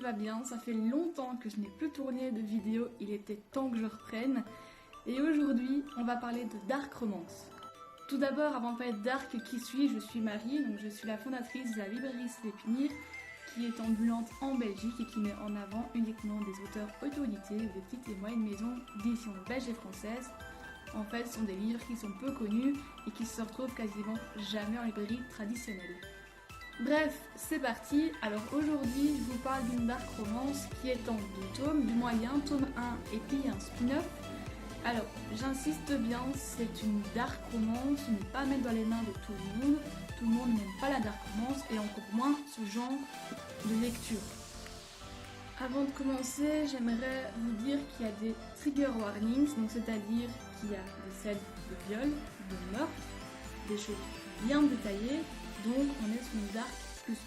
va bien, ça fait longtemps que je n'ai plus tourné de vidéo, il était temps que je reprenne. Et aujourd'hui, on va parler de Dark Romance. Tout d'abord, avant de parler de Dark, qui suis-je? Je suis Marie, donc je suis la fondatrice de la librairie Slépinir, qui est ambulante en Belgique et qui met en avant uniquement des auteurs auto-édités ou des petites et moyennes maisons d'édition belges et françaises. En fait, ce sont des livres qui sont peu connus et qui se retrouvent quasiment jamais en librairie traditionnelle. Bref, c'est parti. Alors aujourd'hui, je vous parle d'une dark romance qui est en 2 tomes, du moins il y a un tome 1 et puis un spin-off. Alors, j'insiste bien, c'est une dark romance, ne pas à mettre dans les mains de tout le monde. Tout le monde n'aime pas la dark romance et encore moins ce genre de lecture. Avant de commencer, j'aimerais vous dire qu'il y a des trigger warnings, donc c'est-à-dire qu'il y a des scènes de viol, de meurtre, des choses bien détaillées. Donc on est sur une dark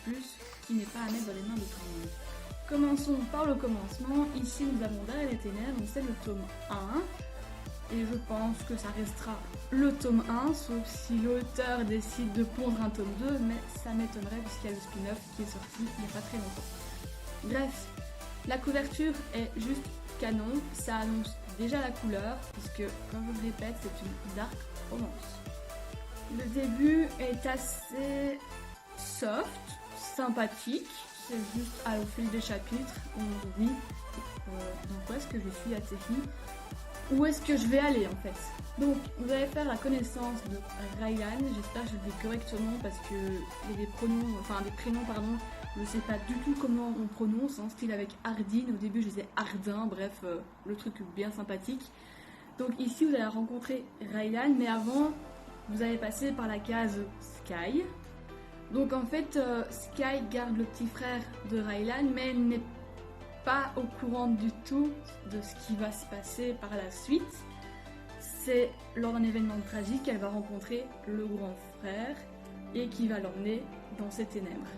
plus qui n'est pas à mettre dans les mains de tout le monde. Commençons par le commencement. Ici nous avons Derrière les ténèbres, donc c'est le tome 1. Et je pense que ça restera le tome 1, sauf si l'auteur décide de pondre un tome 2, mais ça m'étonnerait puisqu'il y a le spin-off qui est sorti il n'y a pas très longtemps. Bref, la couverture est juste canon, ça annonce déjà la couleur, puisque comme je le répète, c'est une dark romance. Le début est assez soft, sympathique, c'est juste au fil des chapitres, on se dit dans quoi est-ce que je suis atterrie, où est-ce que je vais aller en fait. Donc vous allez faire la connaissance de Ryan, j'espère que je le dis correctement parce que il y a des prénoms pardon, je ne sais pas du tout comment on prononce, en style avec Hardin, au début je disais Hardin, bref, le truc bien sympathique. Donc ici vous allez rencontrer Ryan, mais avant vous allez passer par la case Sky. Donc en fait, Sky garde le petit frère de Ryan, mais elle n'est pas au courant du tout de ce qui va se passer par la suite. C'est lors d'un événement tragique qu'elle va rencontrer le grand frère et qui va l'emmener dans ses ténèbres.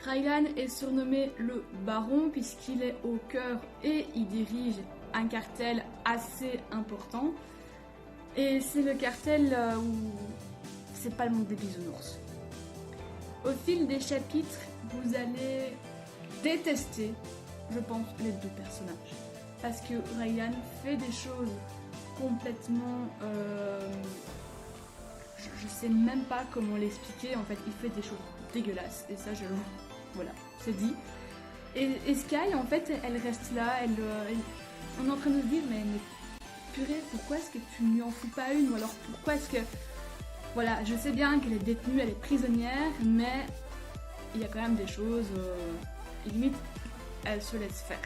Ryan est surnommé le Baron puisqu'il est au cœur et il dirige un cartel assez important. Et c'est le cartel où c'est pas le monde des bisounours. Au fil des chapitres, vous allez détester, je pense, les 2 personnages. Parce que Ryan fait des choses complètement... je sais même pas comment l'expliquer, en fait, il fait des choses dégueulasses. Et ça, voilà, c'est dit. Et Sky, en fait, elle reste là, on est en train de se dire, mais purée, pourquoi est-ce que tu ne lui en fous pas une? Ou alors pourquoi est-ce que... Voilà, je sais bien qu'elle est détenue, elle est prisonnière, mais il y a quand même des choses... limite, elle se laisse faire.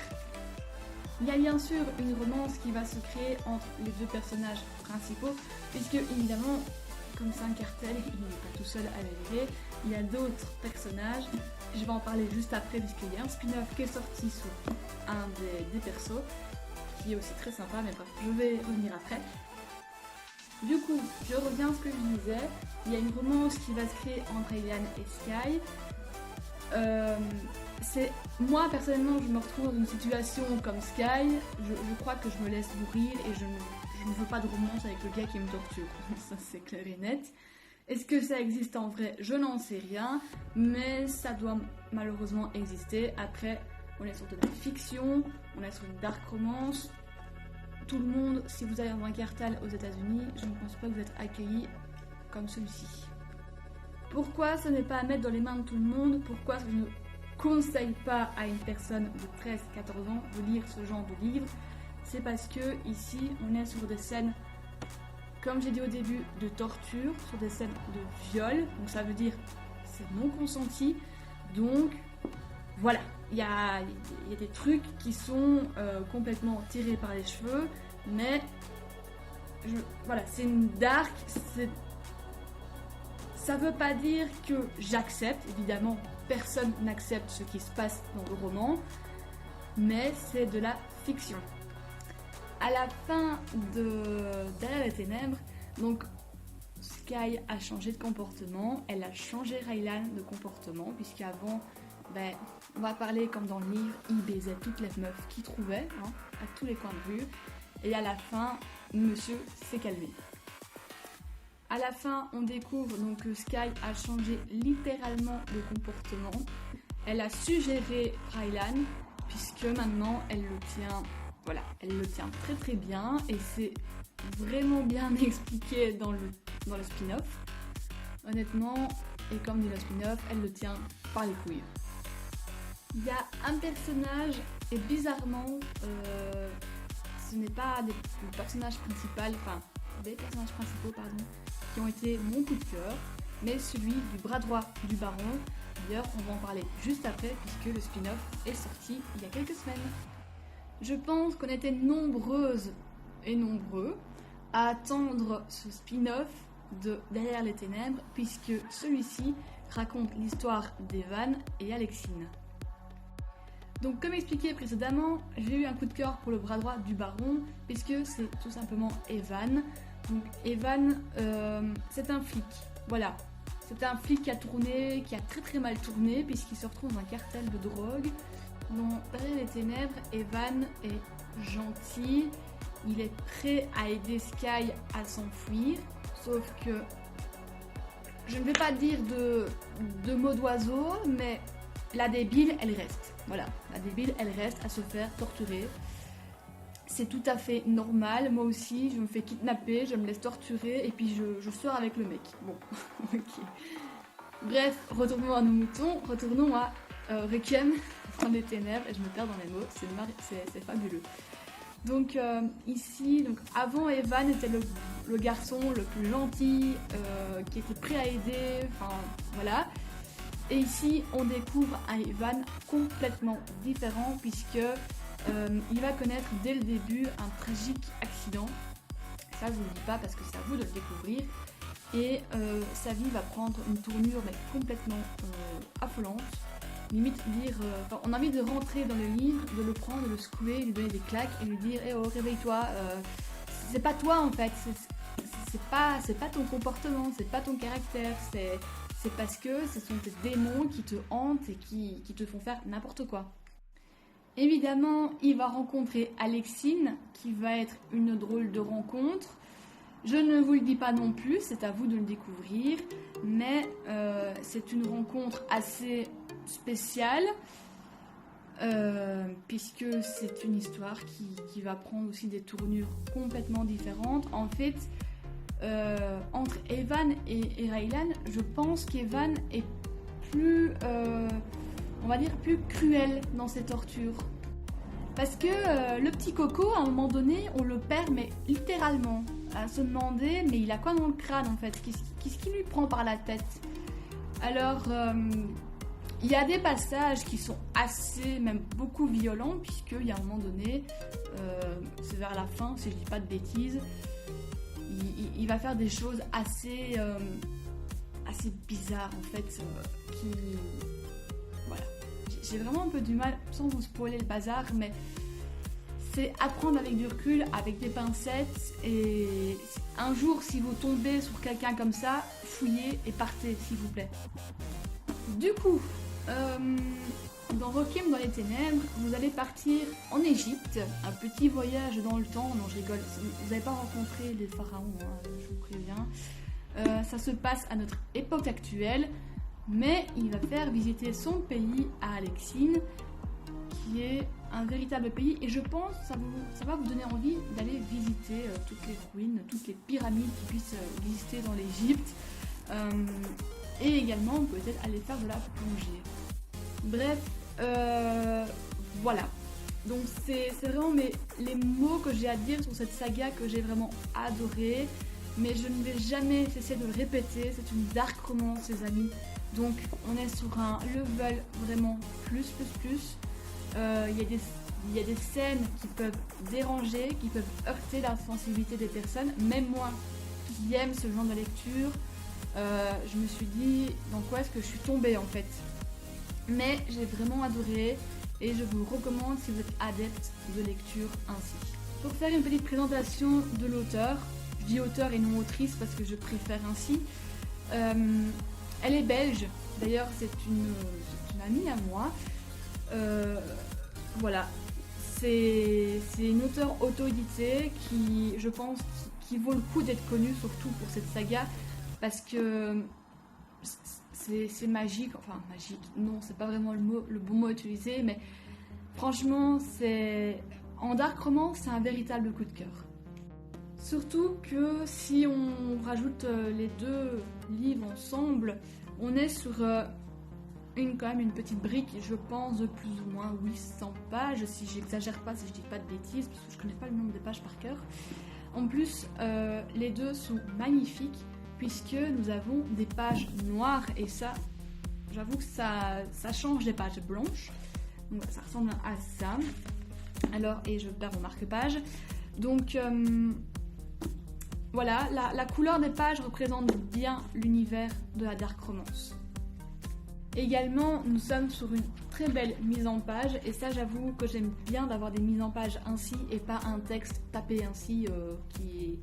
Il y a bien sûr une romance qui va se créer entre les 2 personnages principaux, puisque évidemment, comme c'est un cartel, il n'est pas tout seul à la gérer, il y a d'autres personnages. Je vais en parler juste après, puisqu'il y a un spin-off qui est sorti sur un des persos, qui est aussi très sympa, mais bref, je vais revenir après. Du coup, je reviens à ce que je disais, il y a une romance qui va se créer entre Ryan et Sky. Moi personnellement, je me retrouve dans une situation comme Sky, je crois que je me laisse mourir et je ne veux pas de romance avec le gars qui me torture, ça c'est clair et net. Est-ce que ça existe en vrai? Je n'en sais rien, mais ça doit malheureusement exister. Après, on est sur de la fiction, on est sur une dark romance. Tout le monde, si vous allez dans un cartel aux États-Unis, je ne pense pas que vous êtes accueillis comme celui-ci. Pourquoi ce n'est pas à mettre dans les mains de tout le monde? Pourquoi je ne conseille pas à une personne de 13-14 ans de lire ce genre de livre? C'est parce que ici, on est sur des scènes, comme j'ai dit au début, de torture, sur des scènes de viol. Donc ça veut dire c'est non consenti. Donc voilà. Il y a des trucs qui sont complètement tirés par les cheveux, mais voilà, c'est une dark, ça veut pas dire que j'accepte, évidemment, personne n'accepte ce qui se passe dans le roman, mais c'est de la fiction. À la fin de Derrière les ténèbres, donc Sky a changé de comportement, elle a changé Ryan de comportement, puisqu'avant, on va parler comme dans le livre, il baisait toutes les meufs qu'il trouvait, à tous les coins de rue. Et à la fin, monsieur s'est calmé. À la fin, on découvre donc que Sky a changé littéralement de comportement. elle a suggéré Raylan, puisque maintenant elle le tient, voilà, elle le tient très très bien et c'est vraiment bien expliqué dans le spin-off. Honnêtement, et comme dit le spin-off, elle le tient par les couilles. Il y a un personnage et bizarrement, ce n'est pas le personnage principal, enfin des personnages principaux pardon, qui ont été mon coup de cœur, mais celui du bras droit du baron. D'ailleurs, on va en parler juste après puisque le spin-off est sorti il y a quelques semaines. Je pense qu'on était nombreuses et nombreux à attendre ce spin-off de Derrière les ténèbres puisque celui-ci raconte l'histoire d'Evan et Alexine. Donc comme expliqué précédemment, j'ai eu un coup de cœur pour le bras droit du baron puisque c'est tout simplement Evan. Donc Evan, c'est un flic, voilà. C'est un flic qui a très très mal tourné puisqu'il se retrouve dans un cartel de drogue. Dans Derrière les ténèbres, Evan est gentil, il est prêt à aider Sky à s'enfuir, sauf que je ne vais pas dire de mots d'oiseau, mais la débile elle reste. Voilà, la débile elle reste à se faire torturer. C'est tout à fait normal, moi aussi je me fais kidnapper, je me laisse torturer et puis je sors avec le mec. Bon, ok. Bref, retournons à nos moutons, retournons à Requiem dans les ténèbres, et je me perds dans les mots, c'est fabuleux. Donc ici, donc, avant Evan était le garçon le plus gentil, qui était prêt à aider, enfin voilà. Et ici, on découvre un Evan complètement différent puisque il va connaître dès le début un tragique accident. Ça, je vous le dis pas parce que c'est à vous de le découvrir. Et sa vie va prendre une tournure mais complètement affolante. Limite dire, on a envie de rentrer dans le livre, de le prendre, de le secouer, lui donner des claques et lui dire oh réveille-toi, c'est pas toi en fait, c'est pas ton comportement, c'est pas ton caractère, c'est parce que ce sont tes démons qui te hantent et qui te font faire n'importe quoi. Évidemment, il va rencontrer Alexine, qui va être une drôle de rencontre. Je ne vous le dis pas non plus, c'est à vous de le découvrir, mais c'est une rencontre assez spéciale, puisque c'est une histoire qui va prendre aussi des tournures complètement différentes. En fait, entre Evan et Raylan, je pense qu'Evan est plus, on va dire, plus cruel dans ses tortures. Parce que le petit Coco, à un moment donné, on le perd, mais littéralement, à se demander, mais il a quoi dans le crâne en fait? Qu'est-ce qui lui prend par la tête? Alors, il y a des passages qui sont assez, même beaucoup violents, puisqu'il y a un moment donné, c'est vers la fin, si je dis pas de bêtises, il va faire des choses assez bizarres en fait, voilà. J'ai vraiment un peu du mal, sans vous spoiler le bazar, mais c'est apprendre avec du recul, avec des pincettes, et un jour, si vous tombez sur quelqu'un comme ça, fouillez et partez, s'il vous plaît. Du coup, dans Requiem dans les ténèbres, vous allez partir en Égypte, un petit voyage dans le temps. Non, je rigole, vous n'avez pas rencontré les pharaons, hein, je vous préviens. Ça se passe à notre époque actuelle, mais il va faire visiter son pays à Alexine, qui est un véritable pays, et je pense que ça va vous donner envie d'aller visiter toutes les ruines, toutes les pyramides qui puissent exister dans l'Égypte, et également peut-être aller faire de la plongée. Bref, voilà. Donc c'est vraiment les mots que j'ai à dire sur cette saga que j'ai vraiment adorée, mais je ne vais jamais cesser de le répéter, c'est une dark romance les amis. Donc on est sur un level vraiment plus. Il y a des scènes qui peuvent déranger, qui peuvent heurter la sensibilité des personnes. Même moi qui aime ce genre de lecture, je me suis dit dans quoi est-ce que je suis tombée en fait. Mais j'ai vraiment adoré et je vous recommande si vous êtes adepte de lecture ainsi. Pour faire une petite présentation de l'auteur, je dis auteur et non autrice parce que je préfère ainsi. Elle est belge, d'ailleurs c'est une amie à moi. Voilà, c'est une auteure auto-éditée qui, je pense, qui vaut le coup d'être connue, surtout pour cette saga, parce que c'est magique, enfin magique, non, c'est pas vraiment le bon mot à utiliser, mais franchement, en dark romance, c'est un véritable coup de cœur. Surtout que si on rajoute les deux livres ensemble, on est sur quand même une petite brique, je pense, de plus ou moins 800 pages, si j'exagère pas, si je dis pas de bêtises, parce que je connais pas le nombre des pages par cœur. En plus, les deux sont magnifiques, puisque nous avons des pages noires, et ça, j'avoue que ça change des pages blanches. Donc ça ressemble à ça. Alors, et je perds mon marque-page. Donc, voilà, la couleur des pages représente bien l'univers de la dark romance. Également, nous sommes sur une très belle mise en page, et ça, j'avoue que j'aime bien d'avoir des mises en page ainsi et pas un texte tapé ainsi qui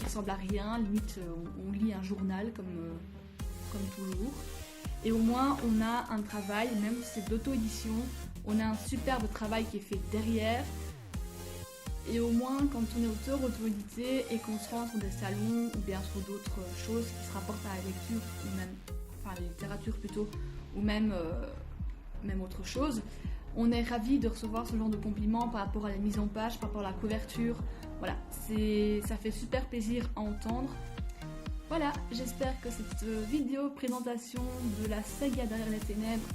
ressemble à rien. Limite, on lit un journal comme toujours. Et au moins, on a un travail, même si c'est d'auto-édition, on a un superbe travail qui est fait derrière. Et au moins, quand on est auteur auto-édité et qu'on se rend sur des salons ou bien sur d'autres choses qui se rapportent à la lecture, ou même, enfin la littérature plutôt, ou même autre chose, on est ravis de recevoir ce genre de compliments par rapport à la mise en page, par rapport à la couverture. Voilà, ça fait super plaisir à entendre. Voilà, j'espère que cette vidéo présentation de la saga Derrière les ténèbres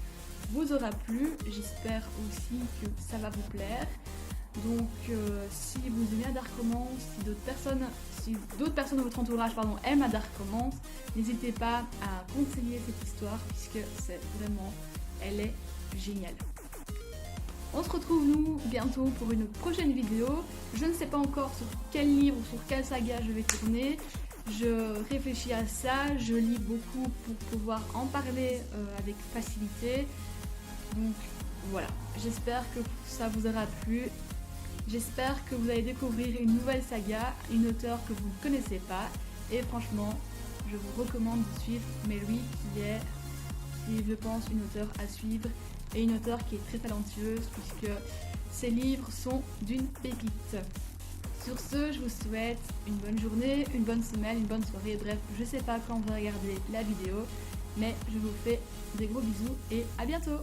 vous aura plu. J'espère aussi que ça va vous plaire. Donc si vous aimez la dark romance, si d'autres personnes de votre entourage aiment la dark romance, n'hésitez pas à conseiller cette histoire puisque elle est géniale. On se retrouve nous bientôt pour une prochaine vidéo. Je ne sais pas encore sur quel livre ou sur quelle saga je vais tourner. Je réfléchis à ça, je lis beaucoup pour pouvoir en parler avec facilité. Donc voilà, j'espère que ça vous aura plu. J'espère que vous allez découvrir une nouvelle saga, une auteure que vous ne connaissez pas. Et franchement, je vous recommande de suivre Mary qui est, je pense, une auteure à suivre. Et une auteure qui est très talentueuse puisque ses livres sont d'une pépite. Sur ce, je vous souhaite une bonne journée, une bonne semaine, une bonne soirée. Bref, je sais pas quand vous regardez la vidéo, mais je vous fais des gros bisous et à bientôt!